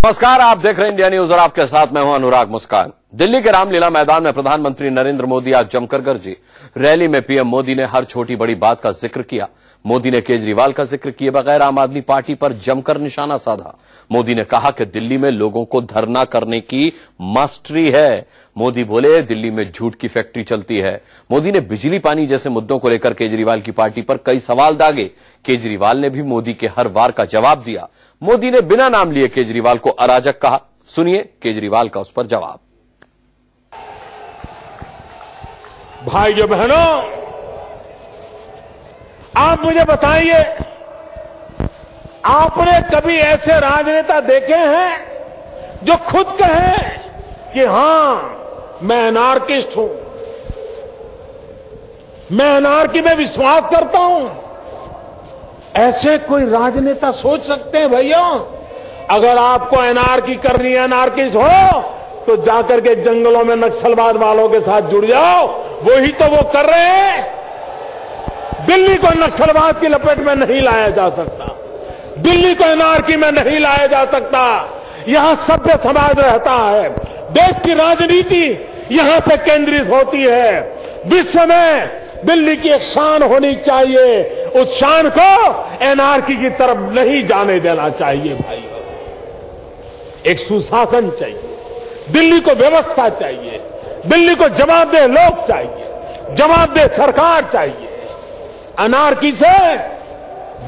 नमस्कार, आप देख रहे हैं इंडिया न्यूज और आपके साथ मैं हूं अनुराग मुस्कान। दिल्ली के रामलीला मैदान में प्रधानमंत्री नरेंद्र मोदी आज जमकर गरजे। रैली में पीएम मोदी ने हर छोटी बड़ी बात का जिक्र किया। मोदी ने केजरीवाल का जिक्र किए बगैर आम आदमी पार्टी पर जमकर निशाना साधा। मोदी ने कहा कि दिल्ली में लोगों को धरना करने की मास्टरी है। मोदी बोले, दिल्ली में झूठ की फैक्ट्री चलती है। मोदी ने बिजली पानी जैसे मुद्दों को लेकर केजरीवाल की पार्टी पर कई सवाल दागे। केजरीवाल ने भी मोदी के हर वार का जवाब दिया। मोदी ने बिना नाम लिए केजरीवाल को अराजक कहा। सुनिए केजरीवाल का उस पर जवाब। भाइयों बहनों, आप मुझे बताइए, आपने कभी ऐसे राजनेता देखे हैं जो खुद कहें कि हां, मैं एनार्किस्ट हूं, मैं एनार्की में विश्वास करता हूं? ऐसे कोई राजनेता सोच सकते हैं? भैया, अगर आपको एनार्की करनी है, एनार्किस्ट हो, तो जाकर के जंगलों में नक्सलवाद वालों के साथ जुड़ जाओ। वही तो वो कर रहे हैं। दिल्ली को नक्सलवाद की लपेट में नहीं लाया जा सकता, दिल्ली को एनार्की में नहीं लाया जा सकता। यहां सभ्य समाज रहता है, देश की राजनीति यहां से केंद्रित होती है। विश्व में दिल्ली की एक शान होनी चाहिए, उस शान को एनार्की की तरफ नहीं जाने देना चाहिए। भाइयों, एक सुशासन चाहिए, दिल्ली को व्यवस्था चाहिए, दिल्ली को जवाबदेह लोग चाहिए, जवाबदेह सरकार चाहिए। अनार्की से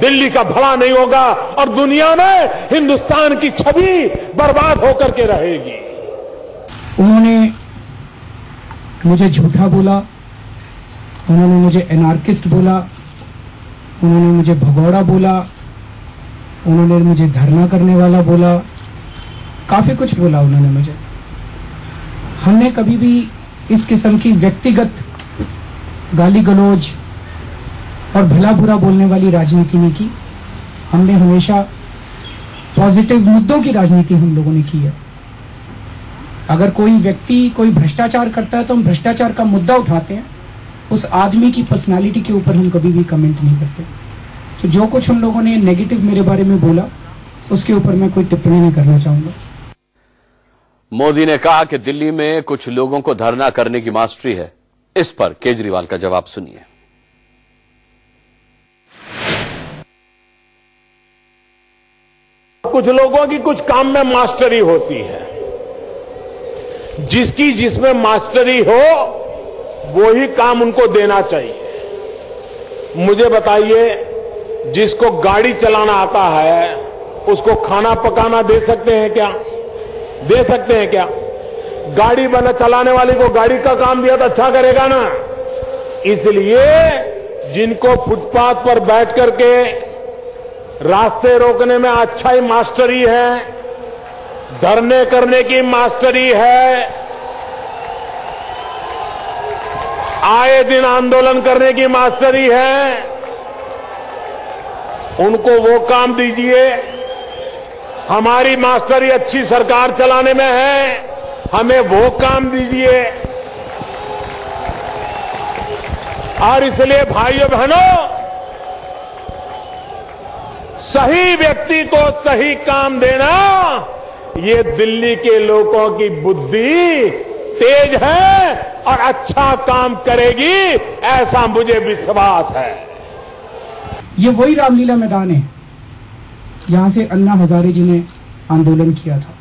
दिल्ली का भला नहीं होगा और दुनिया में हिंदुस्तान की छवि बर्बाद होकर के रहेगी। उन्होंने मुझे झूठा बोला, उन्होंने मुझे एनार्किस्ट बोला, उन्होंने मुझे भगौड़ा बोला, उन्होंने मुझे धरना करने वाला बोला, काफी कुछ बोला उन्होंने मुझे। हमने कभी भी इस किस्म की व्यक्तिगत गाली गलौज और भला बुरा बोलने वाली राजनीति नहीं की। हमने हमेशा पॉजिटिव मुद्दों की राजनीति हम लोगों ने की है। अगर कोई व्यक्ति कोई भ्रष्टाचार करता है तो हम भ्रष्टाचार का मुद्दा उठाते हैं, उस आदमी की पर्सनालिटी के ऊपर हम कभी भी कमेंट नहीं करते। तो जो कुछ हम लोगों ने नेगेटिव मेरे बारे में बोला, उसके ऊपर मैं कोई टिप्पणी नहीं करना चाहूंगा। मोदी ने कहा कि दिल्ली में कुछ लोगों को धरना करने की मास्टरी है। इस पर केजरीवाल का जवाब सुनिए। कुछ लोगों की कुछ काम में मास्टरी होती है। जिसकी जिसमें मास्टरी हो वो ही काम उनको देना चाहिए। मुझे बताइए, जिसको गाड़ी चलाना आता है उसको खाना पकाना दे सकते हैं क्या? दे सकते हैं क्या? गाड़ी चलाने वाले को गाड़ी का काम दिया तो अच्छा करेगा ना। इसलिए जिनको फुटपाथ पर बैठ करके रास्ते रोकने में अच्छा ही मास्टरी है, धरने करने की मास्टरी है, आए दिन आंदोलन करने की मास्टरी है, उनको वो काम दीजिए। हमारी मास्टरी अच्छी सरकार चलाने में है, हमें वो काम दीजिए। और इसलिए भाइयों बहनों, सही व्यक्ति को सही काम देना, ये दिल्ली के लोगों की बुद्धि तेज है और अच्छा काम करेगी, ऐसा मुझे विश्वास है। ये वही रामलीला मैदान है जहां से अन्ना हजारे जी ने आंदोलन किया था,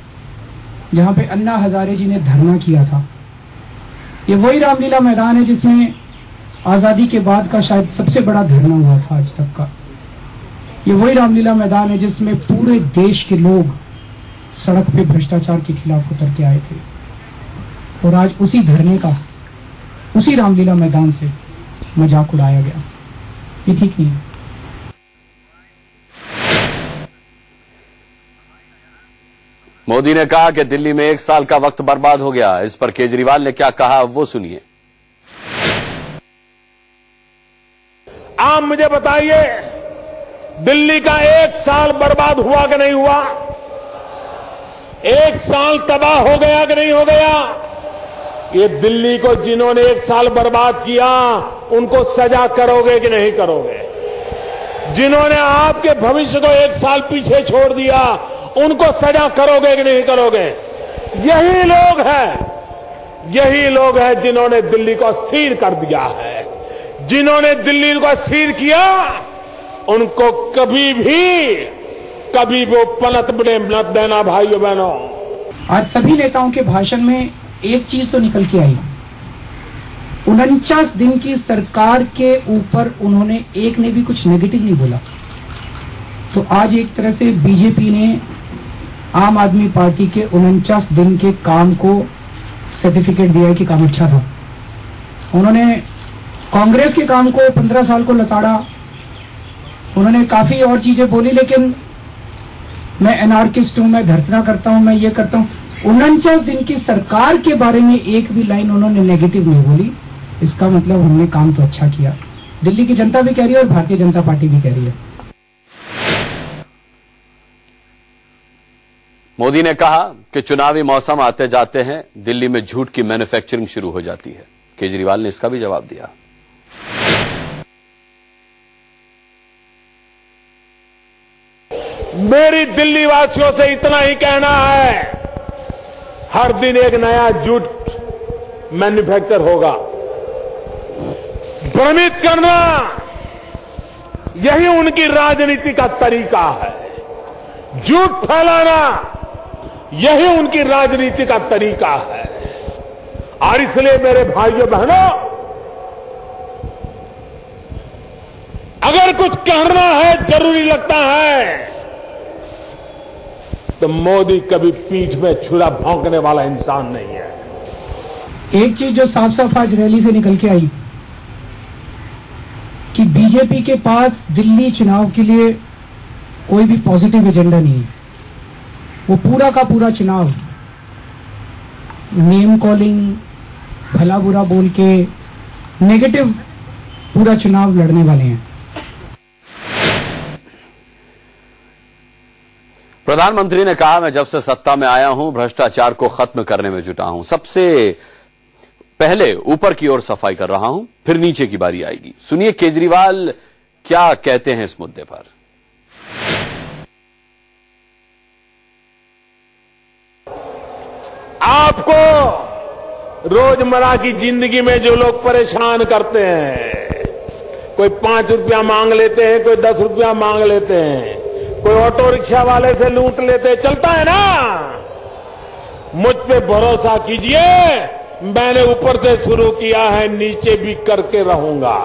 जहां पे अन्ना हजारे जी ने धरना किया था। ये वही रामलीला मैदान है जिसमें आजादी के बाद का शायद सबसे बड़ा धरना हुआ था आज तक का। ये वही रामलीला मैदान है जिसमें पूरे देश के लोग सड़क पे भ्रष्टाचार के खिलाफ उतर के आए थे। और आज उसी धरने का, उसी रामलीला मैदान से मजाक उड़ाया गया। ये ठीक नहीं है। मोदी ने कहा कि दिल्ली में 1 साल का वक्त बर्बाद हो गया। इस पर केजरीवाल ने क्या कहा, वो सुनिए। आप मुझे बताइए, दिल्ली का 1 साल बर्बाद हुआ कि नहीं हुआ? 1 साल तबाह हो गया कि नहीं हो गया? ये दिल्ली को जिन्होंने 1 साल बर्बाद किया, उनको सजा करोगे कि नहीं करोगे? जिन्होंने आपके भविष्य को 1 साल पीछे छोड़ दिया, उनको सजा करोगे कि नहीं करोगे? यही लोग हैं जिन्होंने दिल्ली को अस्थिर कर दिया है। जिन्होंने दिल्ली को अस्थिर किया, उनको कभी वो पलटने मत देना भाइयों बहनों। आज सभी नेताओं के भाषण में एक चीज तो निकल के आई, 49 दिन की सरकार के ऊपर उन्होंने एक ने भी कुछ नेगेटिव नहीं बोला। तो आज एक तरह से बीजेपी ने आम आदमी पार्टी के 49 दिन के काम को सर्टिफिकेट दिया है कि काम अच्छा था। उन्होंने कांग्रेस के काम को 15 साल को लताड़ा, उन्होंने काफी और चीजें बोली, लेकिन मैं एनार्किस्ट हूं, मैं धरना करता हूं, मैं ये करता हूं। 49 दिन की सरकार के बारे में एक भी लाइन उन्होंने नेगेटिव नहीं बोली। इसका मतलब हमने काम तो अच्छा किया। दिल्ली की जनता भी कह रही है और भारतीय जनता पार्टी भी कह रही है। मोदी ने कहा कि चुनावी मौसम आते जाते हैं, दिल्ली में झूठ की मैन्युफैक्चरिंग शुरू हो जाती है। केजरीवाल ने इसका भी जवाब दिया। मेरी दिल्ली वासियों से इतना ही कहना है, हर दिन एक नया झूठ मैन्युफैक्चर होगा। भ्रमित करना, यही उनकी राजनीति का तरीका है। झूठ फैलाना, यही उनकी राजनीति का तरीका है। और इसलिए मेरे भाइयों बहनों, अगर कुछ कहना है, जरूरी लगता है, तो मोदी कभी पीठ में छुरा भौंकने वाला इंसान नहीं है। एक चीज जो साफ साफ आज रैली से निकल के आई कि बीजेपी के पास दिल्ली चुनाव के लिए कोई भी पॉजिटिव एजेंडा नहीं है। वो पूरा का पूरा चुनाव नेम कॉलिंग, भला बुरा बोल के नेगेटिव पूरा चुनाव लड़ने वाले हैं। प्रधानमंत्री ने कहा, मैं जब से सत्ता में आया हूं, भ्रष्टाचार को खत्म करने में जुटा हूं। सबसे पहले ऊपर की ओर सफाई कर रहा हूं, फिर नीचे की बारी आएगी। सुनिए केजरीवाल क्या कहते हैं इस मुद्दे पर। आपको रोजमर्रा की जिंदगी में जो लोग परेशान करते हैं, कोई 5 रुपया मांग लेते हैं, कोई 10 रुपया मांग लेते हैं, कोई ऑटो रिक्शा वाले से लूट लेते, चलता है ना। मुझ पे भरोसा कीजिए, मैंने ऊपर से शुरू किया है, नीचे भी करके रहूंगा।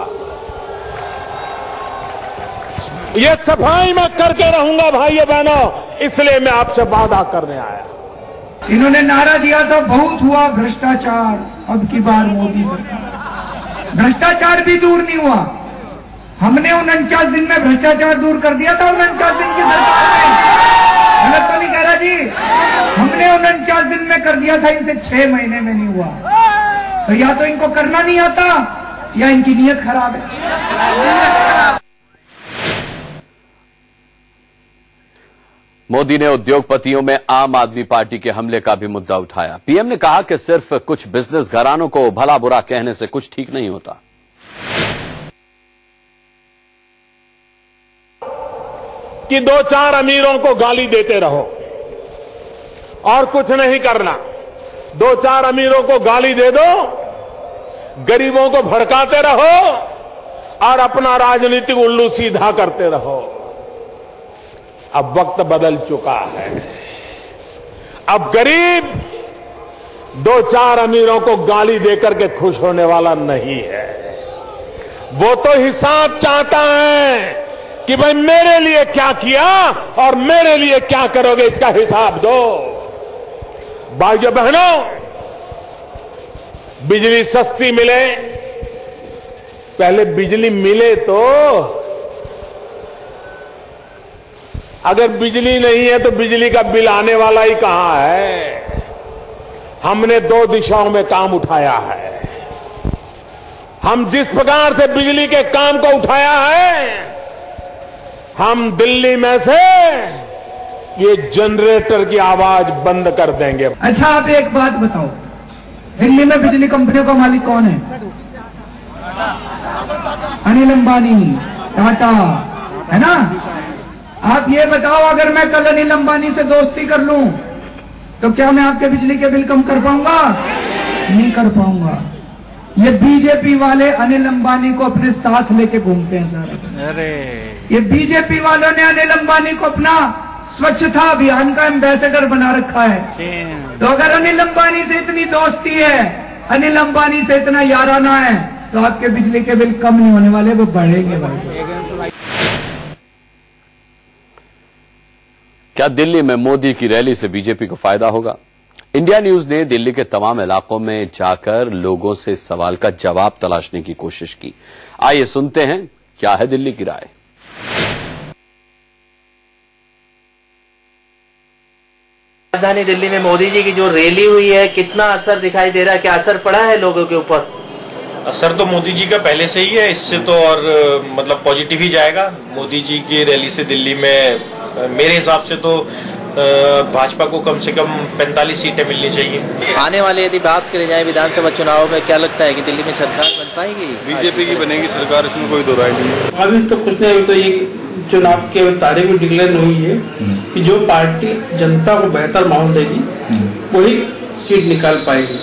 ये सफाई मैं करके रहूंगा भाइयों बहनों, इसलिए मैं आपसे वादा करने आया। इन्होंने नारा दिया था, बहुत हुआ भ्रष्टाचार, अब की बार मोदी सरकार। भ्रष्टाचार भी दूर नहीं हुआ। हमने 49 दिन में भ्रष्टाचार दूर कर दिया था। 49 दिन की सरकार में, गलत तो नहीं कह रहा जी, हमने 49 दिन में कर दिया था, इनसे 6 महीने में नहीं हुआ। तो या तो इनको करना नहीं आता या इनकी नीयत खराब है। मोदी ने उद्योगपतियों में आम आदमी पार्टी के हमले का भी मुद्दा उठाया। पीएम ने कहा कि सिर्फ कुछ बिजनेस घरानों को भला बुरा कहने से कुछ ठीक नहीं होता। कि 2-4 अमीरों को गाली देते रहो और कुछ नहीं करना। 2-4 अमीरों को गाली दे दो, गरीबों को भड़काते रहो और अपना राजनीतिक उल्लू सीधा करते रहो। अब वक्त बदल चुका है। अब गरीब 2-4 अमीरों को गाली देकर के खुश होने वाला नहीं है। वो तो हिसाब चाहता है कि भाई मेरे लिए क्या किया और मेरे लिए क्या करोगे, इसका हिसाब दो। भाइयों बहनों, बिजली सस्ती मिले, पहले बिजली मिले तो, अगर बिजली नहीं है तो बिजली का बिल आने वाला ही कहां है। हमने 2 दिशाओं में काम उठाया है। हम जिस प्रकार से बिजली के काम को उठाया है, हम दिल्ली में से ये जनरेटर की आवाज बंद कर देंगे। अच्छा, आप एक बात बताओ, दिल्ली में बिजली कंपनियों का मालिक कौन है? अनिल अंबानी, टाटा, है ना। आप ये बताओ, अगर मैं कल अनिल अंबानी से दोस्ती कर लूं तो क्या मैं आपके बिजली के बिल कम कर पाऊंगा? नहीं कर पाऊंगा। ये बीजेपी वाले अनिल अंबानी को अपने साथ लेके घूमते हैं सर। अरे ये बीजेपी वालों ने अनिल अंबानी को अपना स्वच्छता अभियान का एम्बेसडर बना रखा है। तो अगर अनिल अंबानी से इतनी दोस्ती है, अनिल अंबानी से इतना याराना है, तो आपके बिजली के बिल कम नहीं होने वाले, वो बढ़ेंगे भाई। क्या दिल्ली में मोदी की रैली से बीजेपी को फायदा होगा? इंडिया न्यूज ने दिल्ली के तमाम इलाकों में जाकर लोगों से इस सवाल का जवाब तलाशने की कोशिश की। आइए सुनते हैं क्या है दिल्ली की राय। राजधानी दिल्ली में मोदी जी की जो रैली हुई है, कितना असर दिखाई दे रहा है? क्या असर पड़ा है लोगों के ऊपर? असर तो मोदी जी का पहले से ही है, इससे तो और मतलब पॉजिटिव ही जाएगा। मोदी जी की रैली से दिल्ली में मेरे हिसाब से तो भाजपा को कम से कम 45 सीटें मिलनी चाहिए। आने वाले यदि बात करी जाए विधानसभा चुनाव में, क्या लगता है कि दिल्ली में सरकार बन पाएगी? बीजेपी की बनेगी सरकार, इसमें कोई दो राय नहीं है। अभी तो कुछ नहीं, अभी तो ये चुनाव की तारीख भी डिक्लेयर हुई है कि जो पार्टी जनता को बेहतर माहौल देगी वही सीट निकाल पाएगी।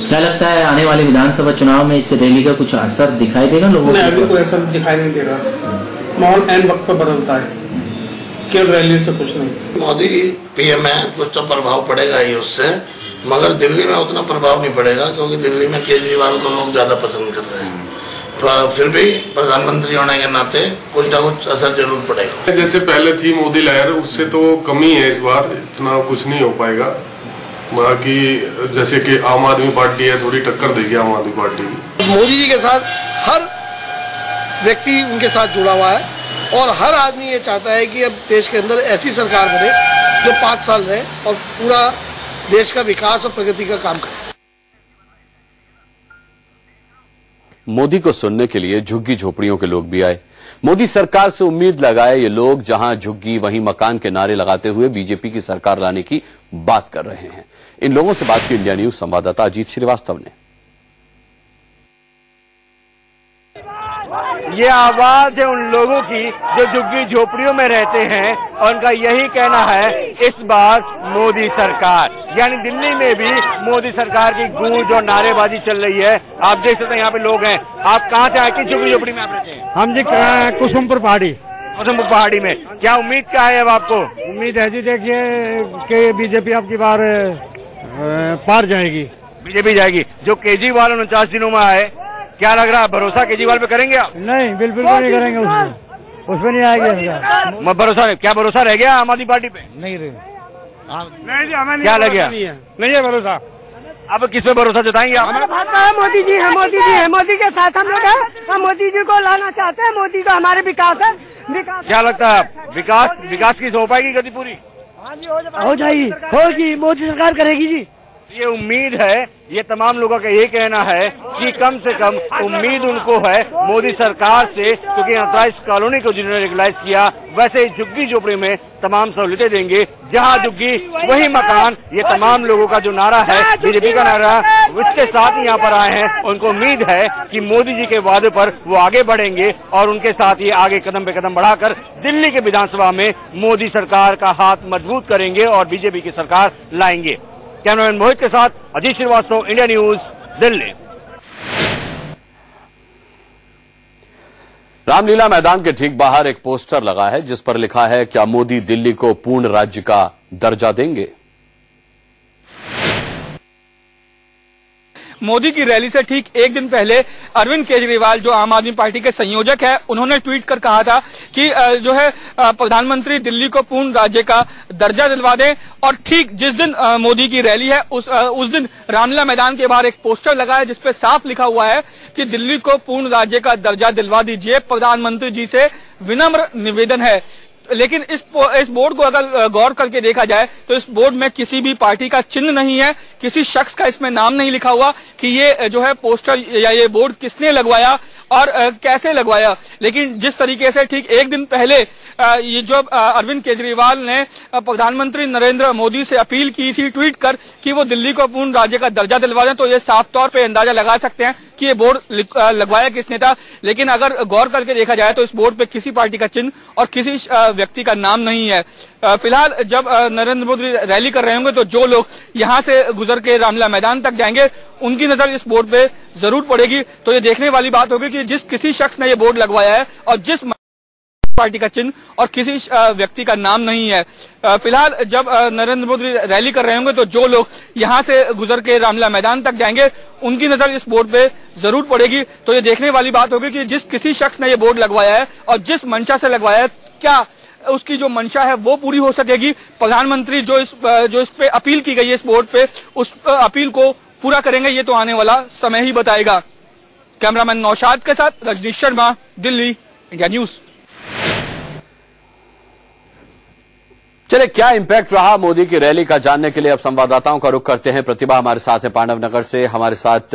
क्या लगता है आने वाले विधानसभा चुनाव में इस रैली का कुछ असर दिखाई देगा लोगों को? अभी कोई असर दिखाई नहीं दे रहा। माहौल एन वक्त पर बदलता है, केवल रैली से कुछ नहीं। मोदी पीएम है, कुछ तो प्रभाव पड़ेगा ही उससे, मगर दिल्ली में उतना प्रभाव नहीं पड़ेगा क्योंकि दिल्ली में केजरीवाल को लोग ज्यादा पसंद कर रहे हैं। फिर भी प्रधानमंत्री होने के नाते कुछ ना कुछ असर जरूर पड़ेगा। जैसे पहले थी मोदी लहर, उससे तो कमी है, इस बार इतना कुछ नहीं हो पाएगा। बाकी जैसे कि आम आदमी पार्टी है, थोड़ी टक्कर देगी आम आदमी पार्टी की। मोदी जी के साथ हर व्यक्ति उनके साथ जुड़ा हुआ है और हर आदमी ये चाहता है कि अब देश के अंदर ऐसी सरकार बने जो 5 साल रहे और पूरा देश का विकास और प्रगति का काम करे। मोदी को सुनने के लिए झुग्गी झोपड़ियों के लोग भी आए। मोदी सरकार से उम्मीद लगाए ये लोग, जहां झुग्गी वहीं मकान के नारे लगाते हुए बीजेपी की सरकार लाने की बात कर रहे हैं। इन लोगों से बात की इंडिया न्यूज संवाददाता अजीत श्रीवास्तव ने। ये आवाज है उन लोगों की जो झुग्गी झोपड़ियों में रहते हैं और उनका यही कहना है इस बार मोदी सरकार, यानी दिल्ली में भी मोदी सरकार की गूंज और नारेबाजी चल रही है। आप देख सकते हैं यहाँ पे लोग हैं। आप कहाँ से आए? किस झुग्गी झोपड़ी में आप रहते हैं? हम जी कुसुमपुर पहाड़ी। कुसुमपुर पहाड़ी में क्या उम्मीद क्या है अब आपको? उम्मीद है जी, देखिए कि बीजेपी अब की बार पार जाएगी। बीजेपी जाएगी। जो केजरीवाल 49 दिनों में आए, क्या लग रहा है भरोसा केजरीवाल पे करेंगे आप? नहीं, बिल्कुल नहीं करेंगे, उसमें नहीं आएगी। भरोसा नहीं? क्या भरोसा रह गया आम आदमी पार्टी पे? नहीं रहे। नहीं जी, हमें क्या लग गया? नहीं है भरोसा। अब किस पे भरोसा जताएंगे आप? मोदी जी है, मोदी जी है, मोदी के साथ हम लोग हैं। हम मोदी जी को लाना चाहते हैं। मोदी का हमारे विकास है। विकास क्या लगता है विकास की हो पाएगी गति पूरी? हो जाएगी, होगी, मोदी सरकार करेगी जी। ये उम्मीद है, ये तमाम लोगों का ये कहना है कि कम से कम उम्मीद उनको है मोदी सरकार से, क्योंकि अनऑथराइज्ड कॉलोनी को जिन्होंने रेगुलाइज किया, वैसे ही झुग्गी झोपड़ी में तमाम सहूलियतें देंगे। जहां झुग्गी वही मकान, ये तमाम लोगों का जो नारा है, बीजेपी का नारा, उसके साथ ही यहाँ पर आए हैं। उनको उम्मीद है कि मोदी जी के वादे पर वो आगे बढ़ेंगे और उनके साथ ही आगे कदम पे कदम बढ़ाकर दिल्ली के विधानसभा में मोदी सरकार का हाथ मजबूत करेंगे और बीजेपी की सरकार लाएंगे। कैमरामैन मोहित के साथ अजीत श्रीवास्तव, इंडिया न्यूज, दिल्ली। रामलीला मैदान के ठीक बाहर एक पोस्टर लगा है जिस पर लिखा है, क्या मोदी दिल्ली को पूर्ण राज्य का दर्जा देंगे? मोदी की रैली से ठीक एक दिन पहले अरविंद केजरीवाल, जो आम आदमी पार्टी के संयोजक है, उन्होंने ट्वीट कर कहा था कि जो है प्रधानमंत्री दिल्ली को पूर्ण राज्य का दर्जा दिलवा दें। और ठीक जिस दिन मोदी की रैली है उस दिन रामलीला मैदान के बाहर एक पोस्टर लगा है जिसपे साफ लिखा हुआ है कि दिल्ली को पूर्ण राज्य का दर्जा दिलवा दीजिए, प्रधानमंत्री जी से विनम्र निवेदन है। लेकिन इस बोर्ड को अगर गौर करके देखा जाए तो इस बोर्ड में किसी भी पार्टी का चिन्ह नहीं है, किसी शख्स का इसमें नाम नहीं लिखा हुआ कि ये जो है पोस्टर या ये बोर्ड किसने लगवाया और कैसे लगवाया। लेकिन जिस तरीके से ठीक एक दिन पहले ये जो अरविंद केजरीवाल ने प्रधानमंत्री नरेंद्र मोदी से अपील की थी ट्वीट कर कि वो दिल्ली को पूर्ण राज्य का दर्जा दिलवा दें, तो ये साफ तौर पे अंदाजा लगा सकते हैं कि ये बोर्ड लगवाया किसने था, लेकिन अगर गौर करके देखा जाए तो इस बोर्ड पे किसी पार्टी का चिन्ह और किसी व्यक्ति का नाम नहीं है। फिलहाल जब नरेंद्र मोदी रैली कर रहे होंगे तो जो लोग यहां से गुजर के रामलीला मैदान तक जाएंगे उनकी नजर इस बोर्ड पे जरूर पड़ेगी। तो ये देखने वाली बात होगी कि जिस किसी शख्स ने ये बोर्ड लगवाया है और जिस पार्टी का चिन्ह और किसी व्यक्ति का नाम नहीं है। फिलहाल जब नरेंद्र मोदी रैली कर रहे होंगे तो जो लोग यहां से गुजर के रामलीला मैदान तक जाएंगे उनकी नजर इस बोर्ड पे जरूर पड़ेगी। तो ये देखने वाली बात होगी कि जिस किसी शख्स ने ये बोर्ड लगवाया है और जिस मंशा से लगवाया है, क्या उसकी जो मंशा है वो पूरी हो सकेगी। प्रधानमंत्री जो इस पे अपील की गई है इस बोर्ड पे, उस अपील को पूरा करेंगे, ये तो आने वाला समय ही बताएगा। कैमरामैन नौशाद के साथ रजनीश शर्मा, दिल्ली, इंडिया न्यूज। चले, क्या इंपैक्ट रहा मोदी की रैली का जानने के लिए अब संवाददाताओं का रुख करते हैं। प्रतिभा हमारे साथ है पांडव नगर से, हमारे साथ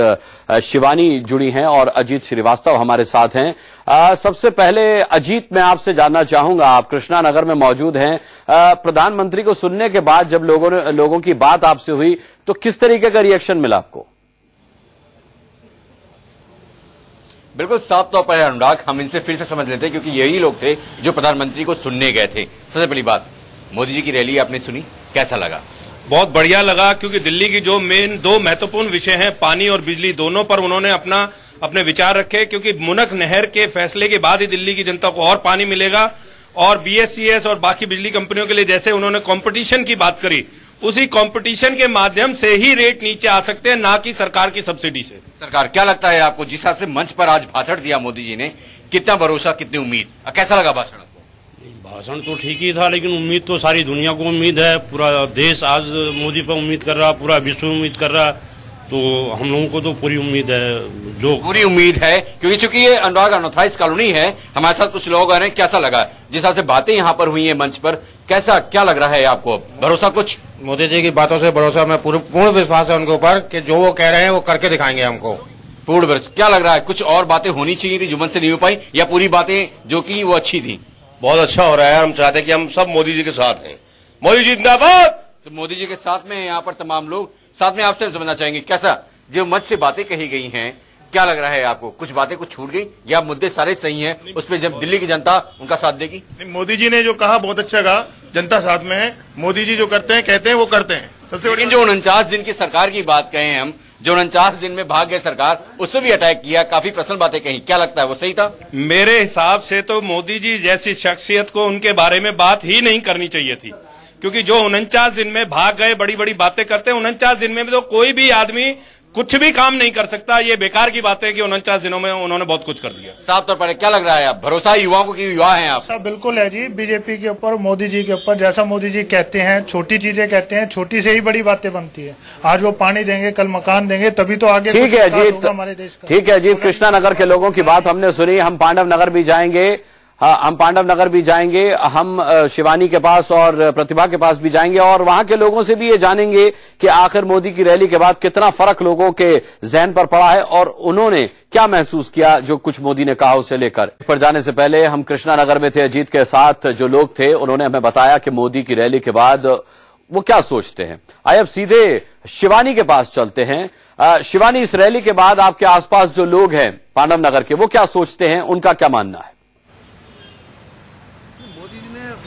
शिवानी जुड़ी हैं और अजीत श्रीवास्तव हमारे साथ हैं। सबसे पहले अजीत, मैं आपसे जानना चाहूंगा, आप कृष्णा नगर में मौजूद हैं। प्रधानमंत्री को सुनने के बाद जब लोगों की बात आपसे हुई तो किस तरीके का रिएक्शन मिला आपको? बिल्कुल साफ तौर पर अनुराग, हम इनसे फिर से समझ लेते हैं क्योंकि यही लोग थे जो प्रधानमंत्री को सुनने गए थे। सबसे पहली बात, मोदी जी की रैली आपने सुनी, कैसा लगा? बहुत बढ़िया लगा, क्योंकि दिल्ली की जो मेन दो महत्वपूर्ण विषय हैं, पानी और बिजली, दोनों पर उन्होंने अपने विचार रखे। क्योंकि मुनक नहर के फैसले के बाद ही दिल्ली की जनता को और पानी मिलेगा और बीएससीएस और बाकी बिजली कंपनियों के लिए जैसे उन्होंने कंपटीशन की बात करी, उसी कंपटीशन के माध्यम से ही रेट नीचे आ सकते हैं, ना कि सरकार की सब्सिडी से। सरकार, क्या लगता है आपको, जिस हिसाब से मंच पर आज भाषण दिया मोदी जी ने, कितना भरोसा, कितनी उम्मीद, कैसा लगा भाषण? भाषण तो ठीक ही था, लेकिन उम्मीद तो सारी दुनिया को उम्मीद है। पूरा देश आज मोदी पर उम्मीद कर रहा, पूरा विश्व उम्मीद कर रहा, तो हम लोगों को तो पूरी उम्मीद है। जो पूरी उम्मीद है, क्योंकि चूंकि ये अनुराग अनऑथराइज्ड कॉलोनी है, हमारे साथ कुछ लोग आ रहे हैं। कैसा लगा जिस हिसाब से बातें यहाँ पर हुई है मंच पर, कैसा क्या लग रहा है आपको? भरोसा कुछ? मोदी जी की बातों से भरोसा, मैं पूर्ण विश्वास है उनके ऊपर कि जो वो कह रहे हैं वो करके दिखाएंगे हमको। पूर्ण विश्वास। क्या लग रहा है, कुछ और बातें होनी चाहिए थी जो मन से नहीं हो पाई, या पूरी बातें जो की वो अच्छी थी? बहुत अच्छा हो रहा है, हम चाहते हैं कि हम सब मोदी जी के साथ हैं। मोदी जी जिंदाबाद। तो मोदी जी के साथ में यहाँ पर तमाम लोग साथ में आपसे समझना चाहेंगे, कैसा जो मंच से बातें कही गई हैं, क्या लग रहा है आपको? कुछ बातें कुछ छूट गई या मुद्दे सारे सही हैं, उस पर जब दिल्ली की जनता उनका साथ देगी? मोदी जी ने जो कहा बहुत अच्छा कहा, जनता साथ में है। मोदी जी जो करते हैं, कहते हैं, वो करते हैं। सबसे लेकिन जो 49 दिन की सरकार की बात कहें हम, जो 49 दिन में भाग गए सरकार, उससे भी अटैक किया, काफी पर्सनल बातें कही, क्या लगता है वो सही था? मेरे हिसाब से तो मोदी जी जैसी शख्सियत को उनके बारे में बात ही नहीं करनी चाहिए थी, क्योंकि जो 49 दिन में भाग गए, बड़ी बड़ी बातें करते हैं। 49 दिन में तो कोई भी आदमी कुछ भी काम नहीं कर सकता। ये बेकार की बात है कि 49 दिनों में उन्होंने बहुत कुछ कर दिया। साफ तौर पर क्या लग रहा है, आप भरोसा युवाओं को कि युवा हैं आप? सब बिल्कुल है जी, बीजेपी के ऊपर, मोदी जी के ऊपर। जैसा मोदी जी कहते हैं, छोटी चीजें कहते हैं, छोटी से ही बड़ी बातें बनती है। आज वो पानी देंगे, कल मकान देंगे, तभी तो आगे ठीक है अजीत, हमारे देश का। ठीक है अजीत, कृष्णा नगर के लोगों की बात हमने सुनी। हम पांडव नगर भी जाएंगे, हम पांडव नगर भी जाएंगे, हम शिवानी के पास और प्रतिभा के पास भी जाएंगे और वहां के लोगों से भी ये जानेंगे कि आखिर मोदी की रैली के बाद कितना फर्क लोगों के जहन पर पड़ा है और उन्होंने क्या महसूस किया जो कुछ मोदी ने कहा उसे लेकर। पर जाने से पहले हम कृष्णा नगर में थे, अजीत के साथ जो लोग थे उन्होंने हमें बताया कि मोदी की रैली के बाद वो क्या सोचते हैं। आइए अब सीधे शिवानी के पास चलते हैं। शिवानी, इस रैली के बाद आपके आसपास जो लोग हैं पांडव नगर के, वो क्या सोचते हैं, उनका क्या मानना है?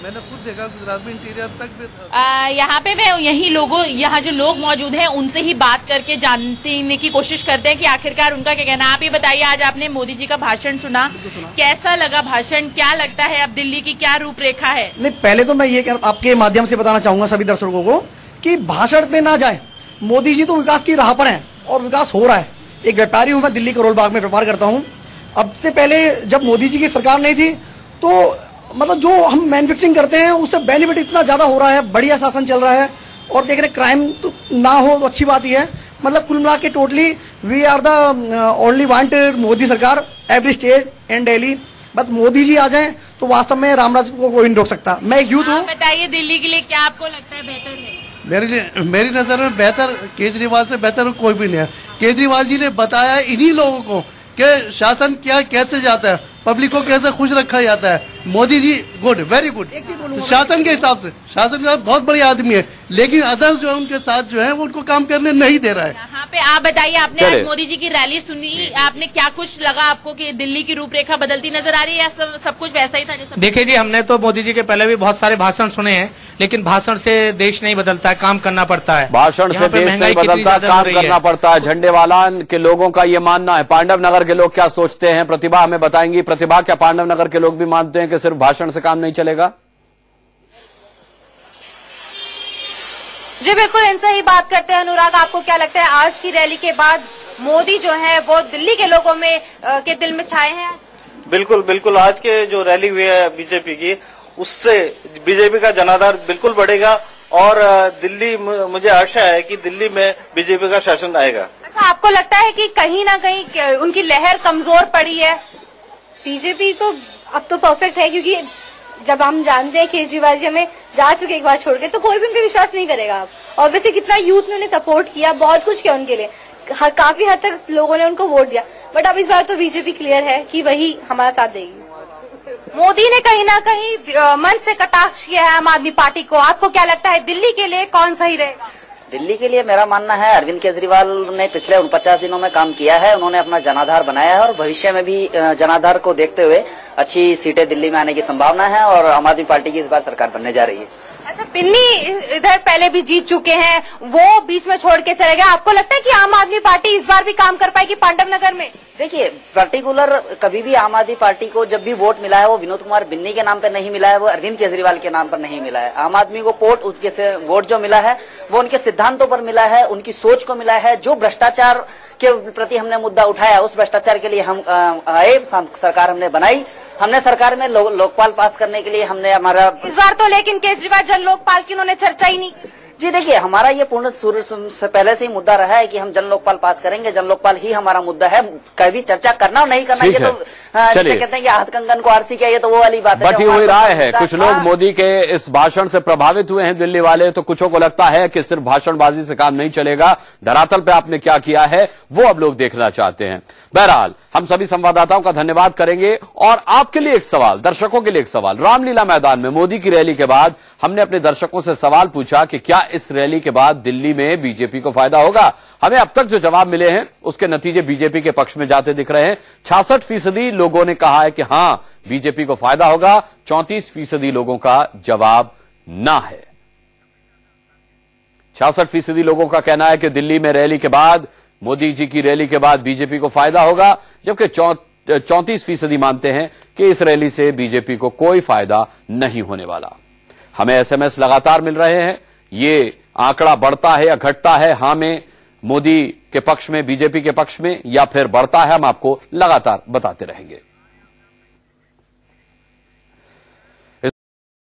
मैंने खुद देखा, गुजरात में इंटीरियर तक भी था। यहाँ पे मैं यहाँ जो लोग मौजूद हैं उनसे ही बात करके जानने की कोशिश करते हैं कि आखिरकार उनका क्या कहना है। आप ये बताइए, आज आपने मोदी जी का भाषण सुना, कैसा लगा भाषण? क्या लगता है अब दिल्ली की क्या रूपरेखा है? नहीं, पहले तो मैं ये आपके माध्यम से बताना चाहूंगा सभी दर्शकों को कि भाषण पे ना जाए, मोदी जी तो विकास की राह पर है और विकास हो रहा है। एक व्यापारी हूं मैं, दिल्ली करोल बाग में व्यापार करता हूं। अब से पहले जब मोदी जी की सरकार नहीं थी तो मतलब जो हम मैन्युफैक्चरिंग करते हैं उससे बेनिफिट इतना ज्यादा हो रहा है, बढ़िया शासन चल रहा है और देख रहे क्राइम तो ना हो तो अच्छी बात ही है। मतलब कुल मिला के totally we are the only wanted Modi sarkar, every state and Delhi. बस मोदी जी आ जाएं तो वास्तव में रामराज को कोई नहीं रोक सकता। मैं एक यूथ हूँ। बताइए, दिल्ली के लिए क्या आपको लगता है बेहतर है? मेरी नजर में बेहतर केजरीवाल से बेहतर कोई भी नहीं है। केजरीवाल जी ने बताया इन्हीं लोगों को कि शासन क्या कैसे जाता है, पब्लिक को कैसे खुश रखा जाता है। Modi ji good, very good, शासन के हिसाब से बहुत बड़ी आदमी है। लेकिन अदर्स जो है उनके साथ जो है वो उनको काम करने नहीं दे रहा है। यहाँ पे आप बताइए, आपने आज मोदी जी की रैली सुनी, आपने क्या कुछ लगा आपको कि दिल्ली की रूपरेखा बदलती नजर आ रही है या सब कुछ वैसा ही था जैसा? देखिए जी, हमने तो मोदी जी के पहले भी बहुत सारे भाषण सुने हैं, लेकिन भाषण से देश नहीं बदलता है, काम करना पड़ता है। भाषण से देश नहीं बदलता, काम करना पड़ता है, झंडेवालान के लोगों का ये मानना है। पांडव नगर के लोग क्या सोचते हैं, प्रतिभा हमें बताएंगी। प्रतिभा, क्या पांडव नगर के लोग भी मानते हैं कि सिर्फ भाषण से काम नहीं चलेगा? जी बिल्कुल, इनसे ही बात करते हैं। अनुराग, आपको क्या लगता है आज की रैली के बाद मोदी जो है वो दिल्ली के लोगों में के दिल में छाए हैं? बिल्कुल बिल्कुल, आज के जो रैली हुई है बीजेपी की, उससे बीजेपी का जनाधार बिल्कुल बढ़ेगा और दिल्ली, मुझे आशा है कि दिल्ली में बीजेपी का शासन आएगा। अच्छा, आपको लगता है कि कहीं ना कहीं उनकी लहर कमजोर पड़ी है? बीजेपी तो अब तो परफेक्ट है, क्योंकि जब हम जानते हैं केजरीवाल जी हमें जा चुके एक बार छोड़ के, तो कोई भी उन पर विश्वास नहीं करेगा अब। और वैसे कितना यूथ ने उन्हें सपोर्ट किया, बहुत कुछ किया उनके लिए, काफी हद तक लोगों ने उनको वोट दिया। बट अब इस बार तो बीजेपी क्लियर है कि वही हमारा साथ देगी। मोदी ने कहीं ना कहीं मन से कटाक्ष किया है आम आदमी पार्टी को। आपको क्या लगता है दिल्ली के लिए कौन सही रहेगा? दिल्ली के लिए मेरा मानना है अरविंद केजरीवाल ने पिछले 49 दिनों में काम किया है, उन्होंने अपना जनाधार बनाया है और भविष्य में भी जनाधार को देखते हुए अच्छी सीटें दिल्ली में आने की संभावना है और आम आदमी पार्टी की इस बार सरकार बनने जा रही है। अच्छा, पिन्नी इधर पहले भी जीत चुके हैं, वो बीच में छोड़ के चले गए। आपको लगता है कि आम आदमी पार्टी इस बार भी काम कर पाएगी पांडव नगर में? देखिए, पर्टिकुलर कभी भी आम आदमी पार्टी को जब भी वोट मिला है वो विनोद कुमार बिन्नी के नाम पर नहीं मिला है, वो अरविंद केजरीवाल के नाम पर नहीं मिला है। आम आदमी को वोट जो मिला है वो उनके सिद्धांतों पर मिला है, उनकी सोच को मिला है। जो भ्रष्टाचार के प्रति हमने मुद्दा उठाया, उस भ्रष्टाचार के लिए हम आए, सरकार हमने बनाई। हमने सरकार में लोकपाल पास करने के लिए हमने हमारा इस बार तो, लेकिन केजरीवाल जन लोकपाल की उन्होंने चर्चा ही नहीं की। जी देखिए, हमारा ये पूर्ण से पहले से ही मुद्दा रहा है कि हम जन लोकपाल पास करेंगे, जन लोकपाल ही हमारा मुद्दा है। कभी चर्चा करना और नहीं करना ये तो कहते हैं कि हाथ कंगन को आरसी क्या, ये तो वो वाली बात है। बटी हुई राय है। कुछ लोग मोदी के इस भाषण से प्रभावित हुए हैं दिल्ली वाले, तो कुछों को लगता है कि सिर्फ भाषणबाजी से काम नहीं चलेगा, धरातल पे आपने क्या किया है वो अब लोग देखना चाहते हैं। बहरहाल, हम सभी संवाददाताओं का धन्यवाद करेंगे और आपके लिए एक सवाल, दर्शकों के लिए एक सवाल। रामलीला मैदान में मोदी की रैली के बाद हमने अपने दर्शकों से सवाल पूछा कि क्या इस रैली के बाद दिल्ली में बीजेपी को फायदा होगा। हमें अब तक जो जवाब मिले हैं उसके नतीजे बीजेपी के पक्ष में जाते दिख रहे हैं। 66% लोगों ने कहा है कि हां बीजेपी को फायदा होगा, 34% लोगों का जवाब ना है। 66% लोगों का कहना है कि दिल्ली में रैली के बाद, मोदी जी की रैली के बाद बीजेपी को फायदा होगा, जबकि 34% मानते हैं कि इस रैली से बीजेपी को कोई फायदा नहीं होने वाला। हमें एसएमएस लगातार मिल रहे हैं, ये आंकड़ा बढ़ता है या घटता है, हां में मोदी के पक्ष में, बीजेपी के पक्ष में, या फिर बढ़ता है, हम आपको लगातार बताते रहेंगे।